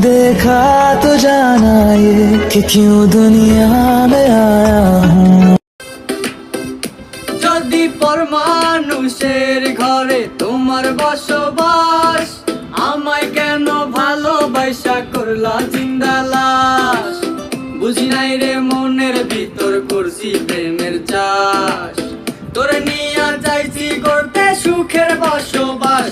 देखा तो जाना ये कि क्यों दुनिया में आया हूँ। যদি পর মানুষের ঘরে তোমার বসবাস, আমায় কেন ভালোবাসা করলা জিন্দা লাশ? বুঝি নাই রে মনের ভিতর করছি প্রেমের চাষ, তোরে নিয়া চাইছি করতে সুখের বসবাস।